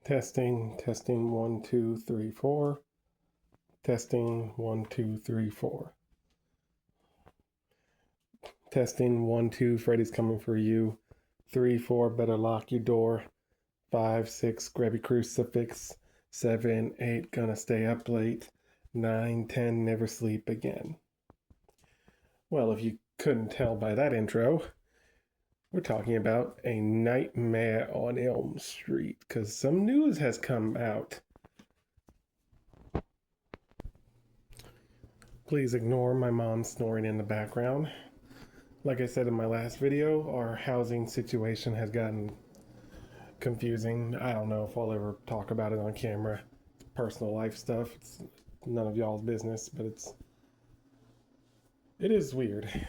Testing 1, 2, 3, 4. Testing 1, 2, 3, 4. Testing 1, 2, Freddy's coming for you. 3, 4, better lock your door. 5, 6, grab your crucifix. 7, 8, gonna stay up late. 9, 10, never sleep again. Well, if you couldn't tell by that intro, we're talking about A Nightmare on Elm Street, because some news has come out. Please ignore my mom snoring in the background. Like I said in my last video, our housing situation has gotten confusing. I don't know if I'll ever talk about it on camera. It's personal life stuff. It's none of y'all's business, but it is weird.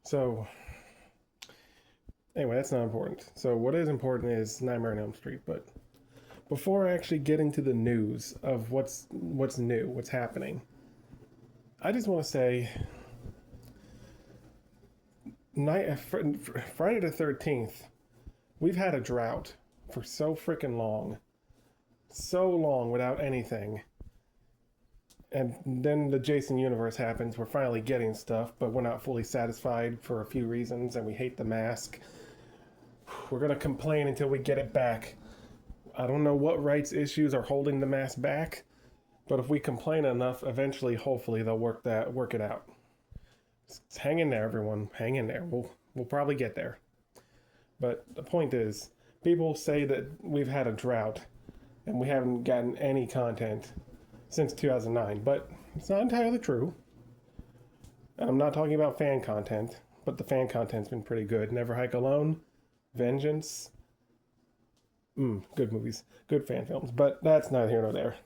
So anyway, that's not important. So what is important is Nightmare on Elm Street. But before I actually get into the news of what's new, what's happening, I just want to say, Friday the 13th, we've had a drought for so freaking long without anything. And then the Jason universe happens. We're finally getting stuff, but we're not fully satisfied for a few reasons, and we hate the mask. We're going to complain until we get it back. I don't know what rights issues are holding the mask back, but if we complain enough, eventually, hopefully, they'll work it out. Just hang in there, everyone. Hang in there. We'll probably get there. But the point is, people say that we've had a drought and we haven't gotten any content since 2009, but it's not entirely true. And I'm not talking about fan content, but the fan content's been pretty good. Never Hike Alone, Vengeance. Good movies, good fan films, but that's neither here nor there.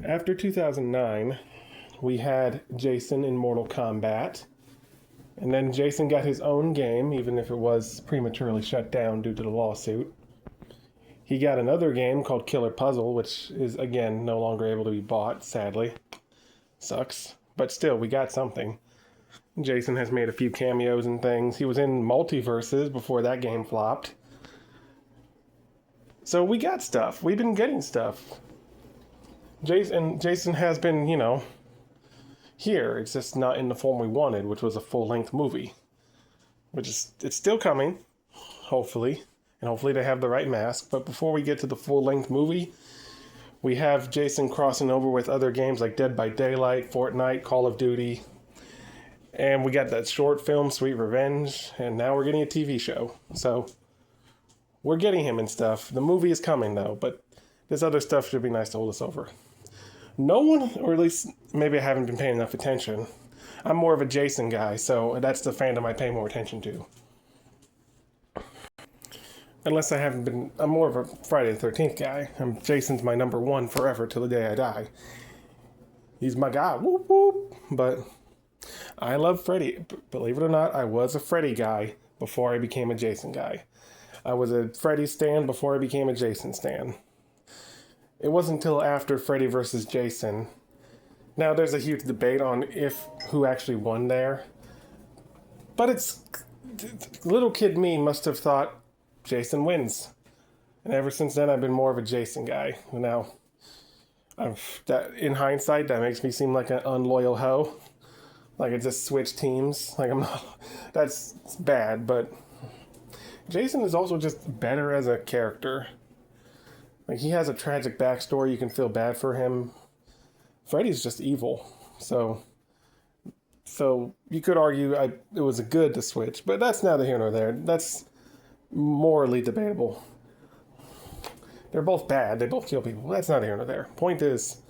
After 2009, we had Jason in Mortal Kombat. And then Jason got his own game, even if it was prematurely shut down due to the lawsuit. He got another game called Killer Puzzle, which is, again, no longer able to be bought, sadly. Sucks. But still, we got something. Jason has made a few cameos and things. He was in Multiverses before that game flopped. So we got stuff. We've been getting stuff. Jason has been, here. It's just not in the form we wanted, which was a full-length movie. It's still coming, hopefully. And hopefully they have the right mask. But before we get to the full-length movie, we have Jason crossing over with other games like Dead by Daylight, Fortnite, Call of Duty. And we got that short film, Sweet Revenge. And now we're getting a TV show. So we're getting him and stuff. The movie is coming, though. But this other stuff should be nice to hold us over. No one, or at least maybe I haven't been paying enough attention. I'm more of a Jason guy, so that's the fandom I pay more attention to. Unless I haven't been, I'm more of a Friday the 13th guy. Jason's my number one forever till the day I die. He's my guy, whoop whoop. But I love Freddy. Believe it or not, I was a Freddy guy before I became a Jason guy. I was a Freddy stan before I became a Jason stan. It wasn't until after Freddy vs. Jason. Now, there's a huge debate on who actually won there. But little kid me must have thought Jason wins. And ever since then, I've been more of a Jason guy. Now, in hindsight, that makes me seem like an unloyal hoe. Like I just switched teams. Like I'm not. That's bad, but Jason is also just better as a character. Like, he has a tragic backstory. You can feel bad for him. Freddy's just evil. So you could argue it was good to switch, but that's neither here nor there. That's morally debatable. They're both bad. They both kill people. That's neither here nor there. Point is,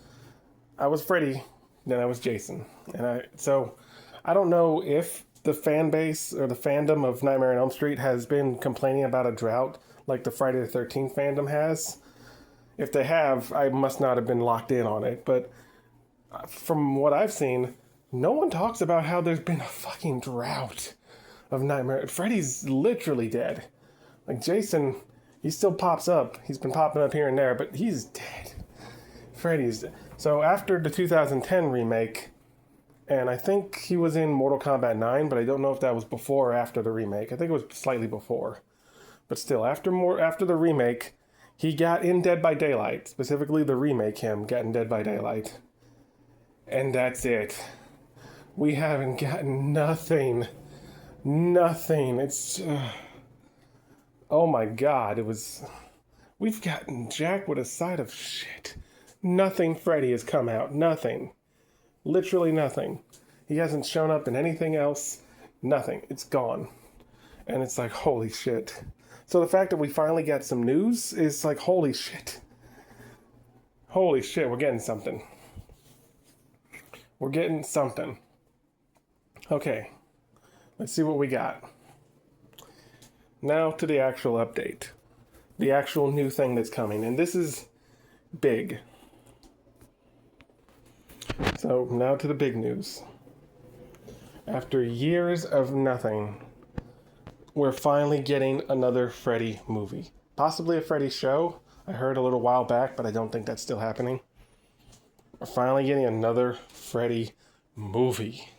I was Freddy, then I was Jason. So I don't know if the fan base or the fandom of Nightmare on Elm Street has been complaining about a drought like the Friday the 13th fandom has. If they have, I must not have been locked in on it. But from what I've seen, no one talks about how there's been a fucking drought of Nightmare. Freddy's literally dead. Like, Jason, he still pops up. He's been popping up here and there, but he's dead. Freddy's dead. So after the 2010 remake, and I think he was in Mortal Kombat 9, but I don't know if that was before or after the remake. I think it was slightly before. But still, after the remake, he got in Dead by Daylight. Specifically, the remake him got in Dead by Daylight. And that's it. We haven't gotten nothing. Nothing. It's... oh my god, it was... We've gotten Jack with a side of shit. Nothing Freddy has come out. Nothing. Literally nothing. He hasn't shown up in anything else. Nothing. It's gone. And it's like, holy shit. So the fact that we finally got some news is like, holy shit. Holy shit, we're getting something. We're getting something. Okay. Let's see what we got. Now to the actual update. The actual new thing that's coming. And this is big. So now to the big news. After years of nothing, we're finally getting another Freddy movie. Possibly a Freddy show. I heard a little while back, but I don't think that's still happening. We're finally getting another Freddy movie.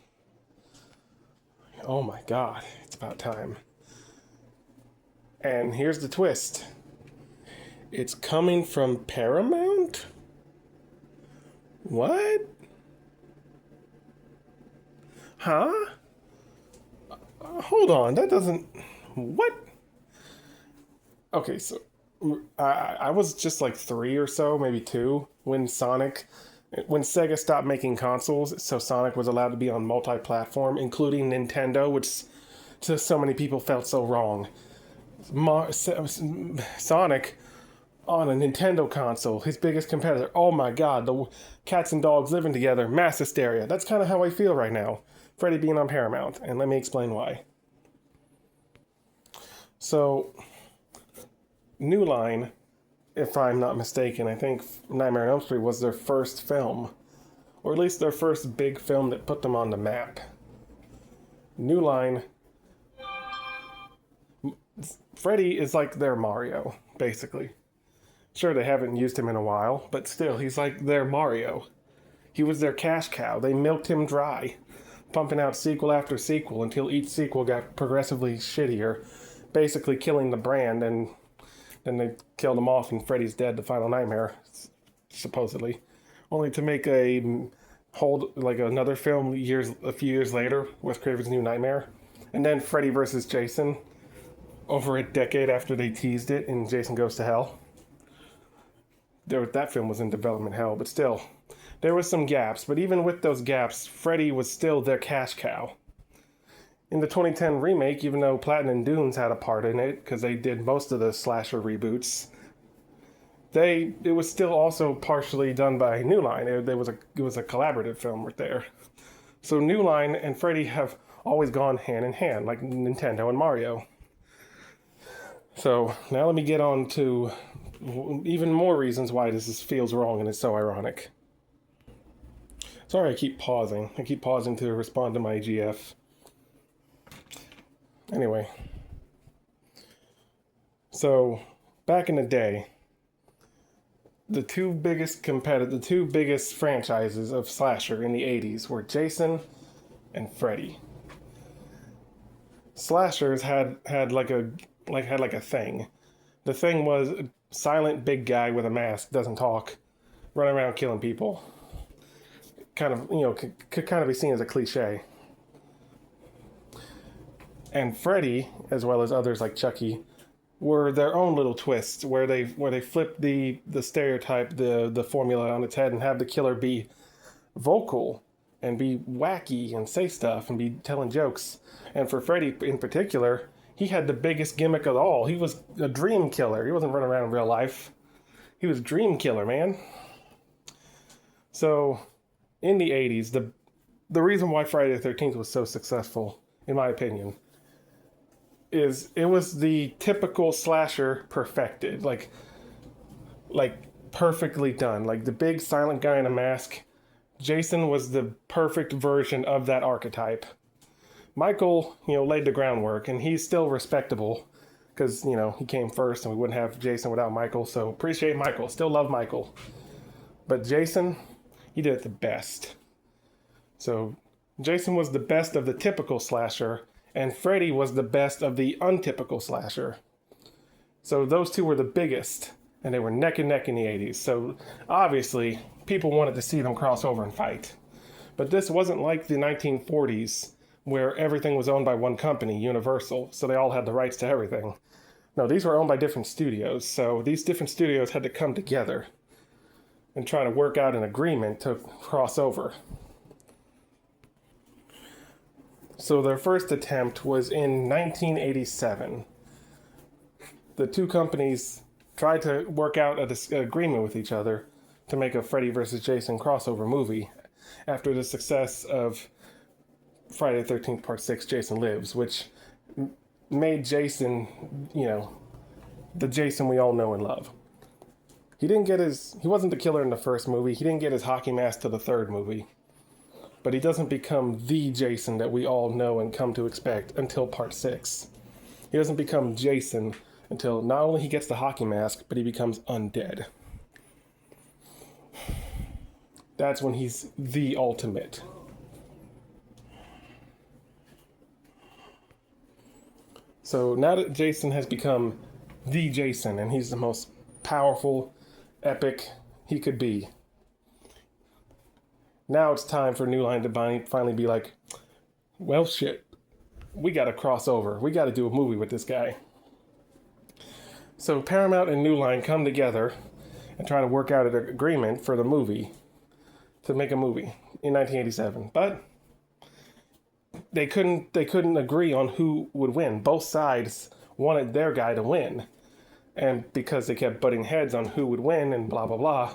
Oh my god, it's about time. And here's the twist. It's coming from Paramount? What? Huh? Hold on, that doesn't... What? Okay, so I was just like 3 or so, maybe 2, when Sega stopped making consoles, so Sonic was allowed to be on multi-platform, including Nintendo, which to so many people felt so wrong. Sonic on a Nintendo console, his biggest competitor. Oh my god, the cats and dogs living together, mass hysteria. That's kind of how I feel right now. Freddy being on Paramount, and let me explain why. So, New Line, if I'm not mistaken, I think Nightmare on Elm Street was their first film, or at least their first big film that put them on the map. New Line, Freddy is like their Mario, basically. Sure, they haven't used him in a while, but still, he's like their Mario. He was their cash cow. They milked him dry, pumping out sequel after sequel until each sequel got progressively shittier, basically killing the brand, and then they killed him off and Freddy's Dead, the Final Nightmare, supposedly. Only to make another film a few years later, Wes Craven's New Nightmare. And then Freddy vs. Jason, over a decade after they teased it in Jason Goes to Hell. That film was in development hell, but still, there was some gaps. But even with those gaps, Freddy was still their cash cow. In the 2010 remake, even though Platinum Dunes had a part in it, because they did most of the slasher reboots, it was still also partially done by New Line. It was a collaborative film right there. So New Line and Freddy have always gone hand in hand, like Nintendo and Mario. So now let me get on to even more reasons why this feels wrong and it's so ironic. Sorry I keep pausing. I keep pausing to respond to my GF. Anyway. So, back in the day, the two biggest franchises of slasher in the 80s were Jason and Freddy. Slashers had like a thing. The thing was a silent big guy with a mask, doesn't talk, run around killing people. Kind of, could kind of be seen as a cliche. And Freddy, as well as others like Chucky, were their own little twists where they flipped the stereotype, the formula on its head, and have the killer be vocal and be wacky and say stuff and be telling jokes. And for Freddy in particular, he had the biggest gimmick of all. He was a dream killer. He wasn't running around in real life. He was dream killer, man. So, in the 80s, the reason why Friday the 13th was so successful, in my opinion, is it was the typical slasher perfected. Like perfectly done. Like the big silent guy in a mask. Jason was the perfect version of that archetype. Michael, laid the groundwork, and he's still respectable because, he came first and we wouldn't have Jason without Michael. So appreciate Michael. Still love Michael. But Jason, he did it the best. So Jason was the best of the typical slasher, and Freddy was the best of the untypical slasher. So those two were the biggest, and they were neck and neck in the 80s. So obviously, people wanted to see them cross over and fight. But this wasn't like the 1940s, where everything was owned by one company, Universal, so they all had the rights to everything. No, these were owned by different studios, so these different studios had to come together and try to work out an agreement to cross over. So their first attempt was in 1987. The two companies tried to work out an agreement with each other to make a Freddy vs. Jason crossover movie after the success of Friday the 13th Part 6, Jason Lives, which made Jason, the Jason we all know and love. He wasn't the killer in the first movie. He didn't get his hockey mask to the third movie. But he doesn't become the Jason that we all know and come to expect until Part 6. He doesn't become Jason until not only he gets the hockey mask, but he becomes undead. That's when he's the ultimate. So now that Jason has become the Jason, and he's the most powerful, epic he could be, now it's time for New Line to finally be like, well, shit, we got to cross over. We got to do a movie with this guy. So Paramount and New Line come together and try to work out an agreement for the movie, to make a movie in 1987. But they couldn't agree on who would win. Both sides wanted their guy to win. And because they kept butting heads on who would win and blah, blah, blah,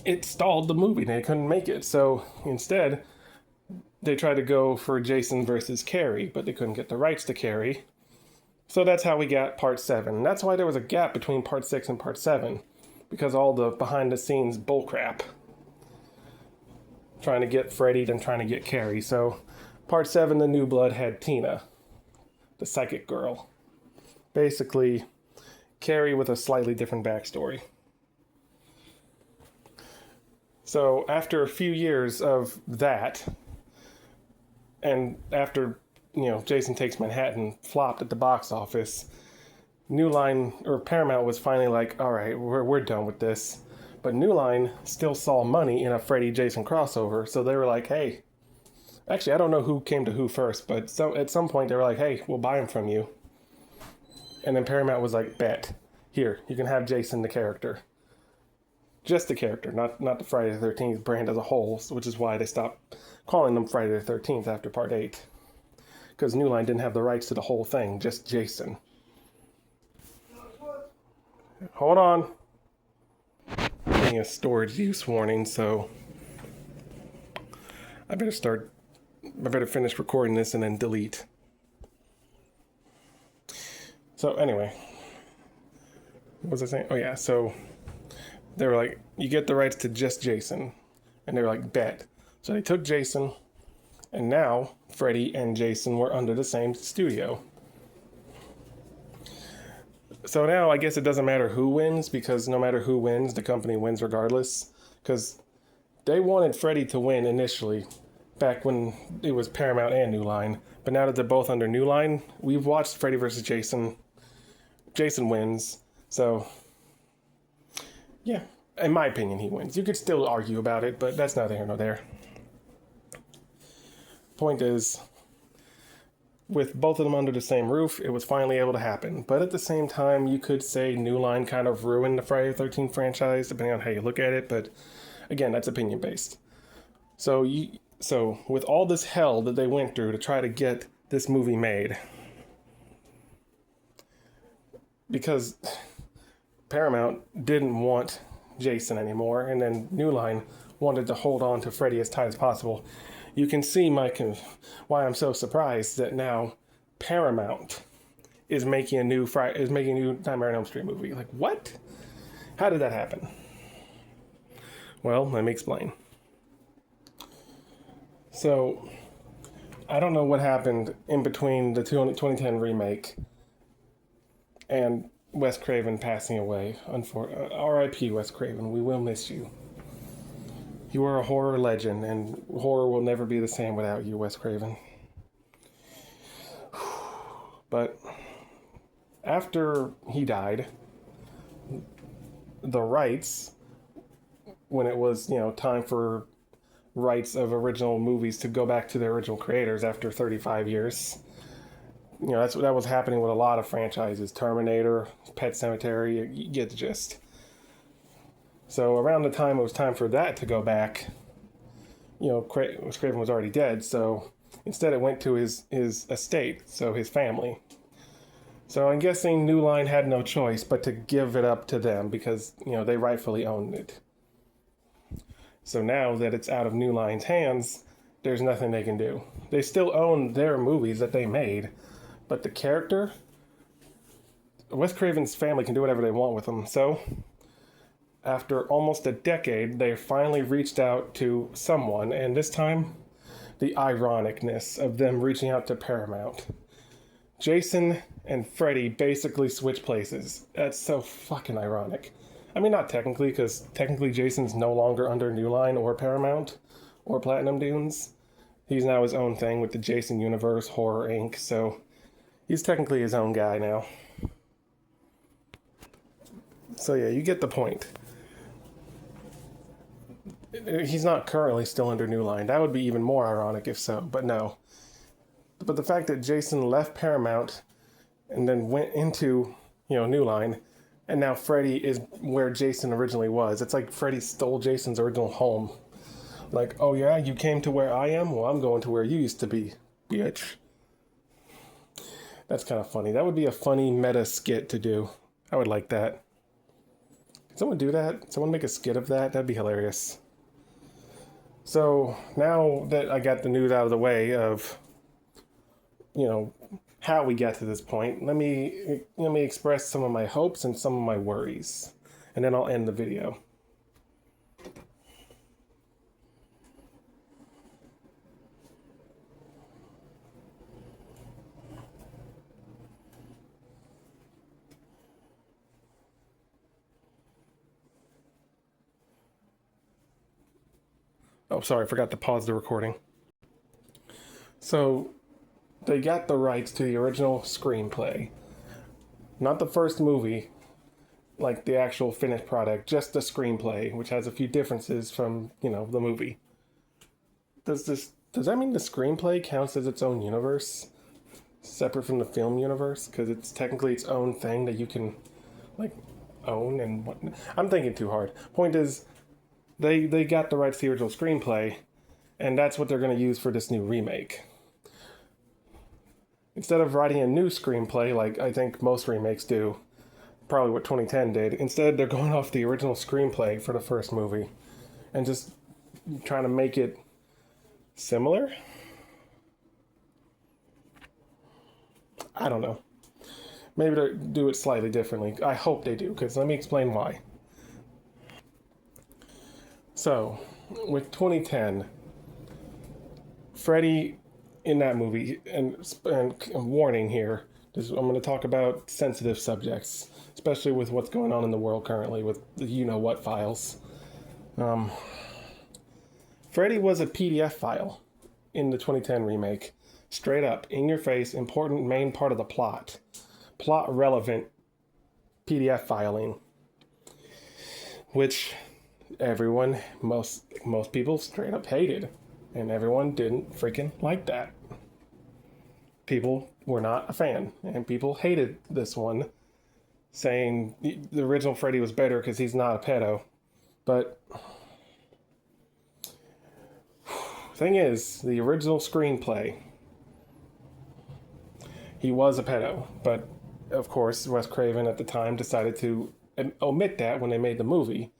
it stalled the movie. They couldn't make it. So instead, they tried to go for Jason versus Carrie, but they couldn't get the rights to Carrie. So that's how we got Part 7. And that's why there was a gap between Part 6 and Part 7, because all the behind-the-scenes bullcrap. Trying to get Freddy, then trying to get Carrie. So Part 7, The New Blood, had Tina, the psychic girl. Basically, Carrie with a slightly different backstory. So after a few years of that, and after, Jason Takes Manhattan flopped at the box office, New Line, or Paramount, was finally like, all right, we're done with this. But New Line still saw money in a Freddy Jason crossover, so they were like, hey, actually, I don't know who came to who first, but at some point they were like, hey, we'll buy him from you. And then Paramount was like, bet, here, you can have Jason the character. Just the character, not the Friday the 13th brand as a whole, which is why they stopped calling them Friday the 13th after Part 8. Because New Line didn't have the rights to the whole thing, just Jason. Hold on. Getting a storage use warning, so I better finish recording this and then delete. So anyway, what was I saying? Oh yeah, so they were like, you get the rights to just Jason. And they were like, bet. So they took Jason, and now Freddy and Jason were under the same studio. So now I guess it doesn't matter who wins, because no matter who wins, the company wins regardless. Because they wanted Freddy to win initially, back when it was Paramount and New Line. But now that they're both under New Line, we've watched Freddy vs. Jason. Jason wins. So, yeah, in my opinion, he wins. You could still argue about it, but that's neither here nor there. Point is, with both of them under the same roof, it was finally able to happen. But at the same time, you could say New Line kind of ruined the Friday the 13th franchise, depending on how you look at it. But again, that's opinion-based. So with all this hell that they went through to try to get this movie made, because Paramount didn't want Jason anymore, and then New Line wanted to hold on to Freddy as tight as possible, you can see why I'm so surprised that now Paramount is making a new Nightmare on Elm Street movie. Like, what? How did that happen? Well, let me explain. So, I don't know what happened in between the 2010 remake and Wes Craven passing away. R.I.P. Wes Craven. We will miss you. You are a horror legend, and horror will never be the same without you, Wes Craven. But After he died, the rights, when it was, time for rights of original movies to go back to their original creators after 35 years, that was happening with a lot of franchises. Terminator, Pet Cemetery, you get the gist. So around the time it was time for that to go back, Craven was already dead, so instead it went to his estate, so his family. So I'm guessing New Line had no choice but to give it up to them because, they rightfully owned it. So now that it's out of New Line's hands, there's nothing they can do. They still own their movies that they made, but the character, Wes Craven's family can do whatever they want with them. So after almost a decade, they finally reached out to someone, and this time, the ironicness of them reaching out to Paramount. Jason and Freddy basically switch places. That's so fucking ironic. I mean, not technically, because technically Jason's no longer under New Line or Paramount or Platinum Dunes. He's now his own thing with the Jason Universe, Horror Inc., so he's technically his own guy now. So yeah, you get the point. He's not currently still under New Line. That would be even more ironic if so, but no. But the fact that Jason left Paramount and then went into, New Line, and now Freddy is where Jason originally was. It's like Freddy stole Jason's original home. Like, oh yeah, you came to where I am? Well, I'm going to where you used to be, bitch. That's kind of funny. That would be a funny meta skit to do. I would like that. Can someone do that? Someone make a skit of that? That'd be hilarious. So now that I got the news out of the way of, how we got to this point, let me express some of my hopes and some of my worries, and then I'll end the video. Oh, sorry, I forgot to pause the recording. So, they got the rights to the original screenplay. Not the first movie, like the actual finished product, just the screenplay, which has a few differences from, the movie. Does that mean the screenplay counts as its own universe? Separate from the film universe? Because it's technically its own thing that you can, own and whatnot. I'm thinking too hard. Point is, they got the rights to the original screenplay, and that's what they're going to use for this new remake. Instead of writing a new screenplay, like I think most remakes do, probably what 2010 did, instead they're going off the original screenplay for the first movie and just trying to make it similar? I don't know. Maybe they do it slightly differently. I hope they do, because let me explain why. So, with 2010, Freddy in that movie, and warning here, I'm going to talk about sensitive subjects, especially with what's going on in the world currently with the you-know-what files. Freddy was a PDF file in the 2010 remake. Straight up, in your face, important main part of the plot. Plot relevant PDF filing. Which everyone, most people straight up hated. And everyone didn't freaking like that. People were not a fan. And people hated this one, saying the original Freddy was better because he's not a pedo. But thing is, the original screenplay, he was a pedo. But of course, Wes Craven at the time decided to omit that when they made the movie.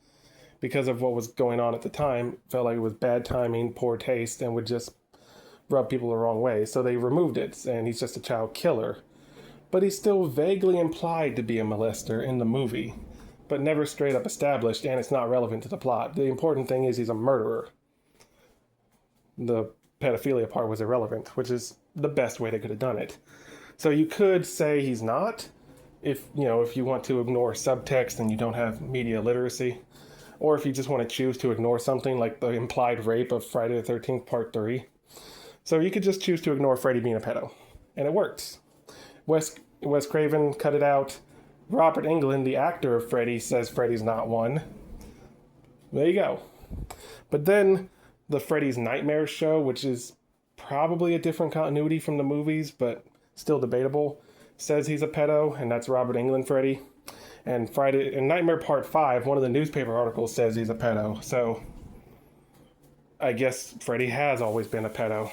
Because of what was going on at the time, felt like it was bad timing, poor taste, and would just rub people the wrong way. So they removed it, and he's just a child killer. But he's still vaguely implied to be a molester in the movie, but never straight up established, and it's not relevant to the plot. The important thing is he's a murderer. The pedophilia part was irrelevant, which is the best way they could have done it. So you could say he's not, if you want to ignore subtext and you don't have media literacy. Or if you just want to choose to ignore something like the implied rape of Friday the 13th Part 3. So you could just choose to ignore Freddy being a pedo. And it works. Wes Craven cut it out. Robert Englund, the actor of Freddy, says Freddy's not one. There you go. But then the Freddy's Nightmares show, which is probably a different continuity from the movies, but still debatable, says he's a pedo, and that's Robert Englund Freddy. And in Nightmare Part 5, one of the newspaper articles says he's a pedo. So I guess Freddy has always been a pedo,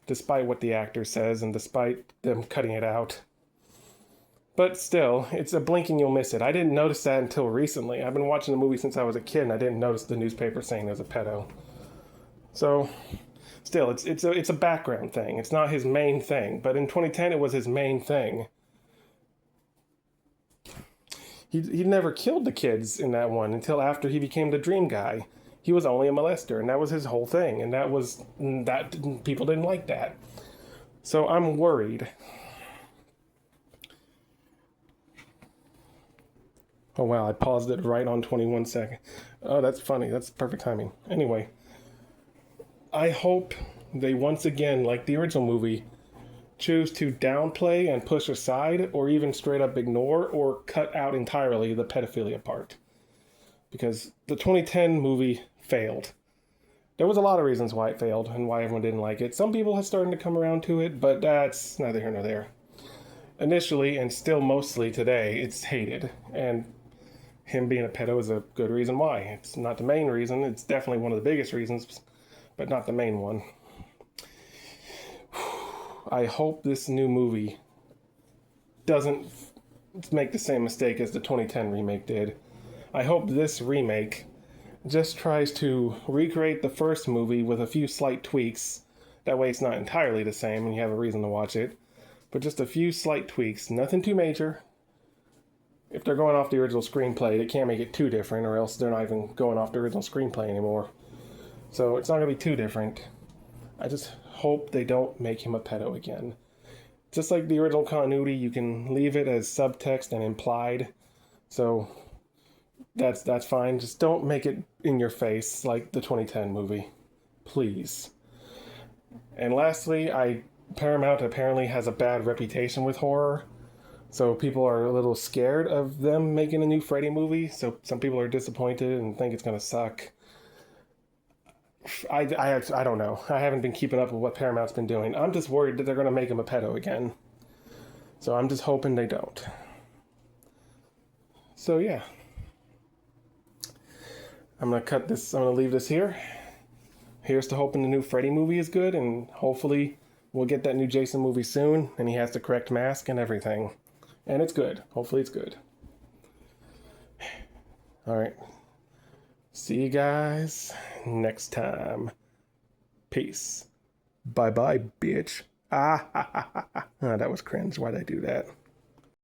despite what the actor says and despite them cutting it out. But still, it's a blink and you'll miss it. I didn't notice that until recently. I've been watching the movie since I was a kid, and I didn't notice the newspaper saying he was a pedo. So, still, it's a background thing. It's not his main thing. But in 2010, it was his main thing. He never killed the kids in that one until after he became the dream guy. He was only a molester, and that was his whole thing. And that people didn't like that. So I'm worried. Oh wow, I paused it right on 21 seconds. Oh, that's funny. That's perfect timing. Anyway, I hope they once again, like the original movie, choose to downplay and push aside or even straight up ignore or cut out entirely the pedophilia part. Because the 2010 movie failed. There was a lot of reasons why it failed and why everyone didn't like it. Some people are starting to come around to it, but that's neither here nor there. Initially, and still mostly today, it's hated. And him being a pedo is a good reason why. It's not the main reason. It's definitely one of the biggest reasons, but not the main one. I hope this new movie doesn't make the same mistake as the 2010 remake did. I hope this remake just tries to recreate the first movie with a few slight tweaks. That way it's not entirely the same and you have a reason to watch it. But just a few slight tweaks. Nothing too major. If they're going off the original screenplay, they can't make it too different, or else they're not even going off the original screenplay anymore. So it's not going to be too different. I just hope they don't make him a pedo again. Just like the original continuity, you can leave it as subtext and implied. So that's fine. Just don't make it in your face like the 2010 movie. Please. And lastly, Paramount apparently has a bad reputation with horror. So people are a little scared of them making a new Freddy movie. So some people are disappointed and think it's going to suck. I don't know. I haven't been keeping up with what Paramount's been doing. I'm just worried that they're going to make him a pedo again. So I'm just hoping they don't. So yeah. I'm going to leave this here. Here's to hoping the new Freddy movie is good, and hopefully we'll get that new Jason movie soon, and he has the correct mask and everything. And it's good. Hopefully it's good. Alright. See you guys next time. Peace. Bye-bye, bitch. Ah, that was cringe. Why'd I do that?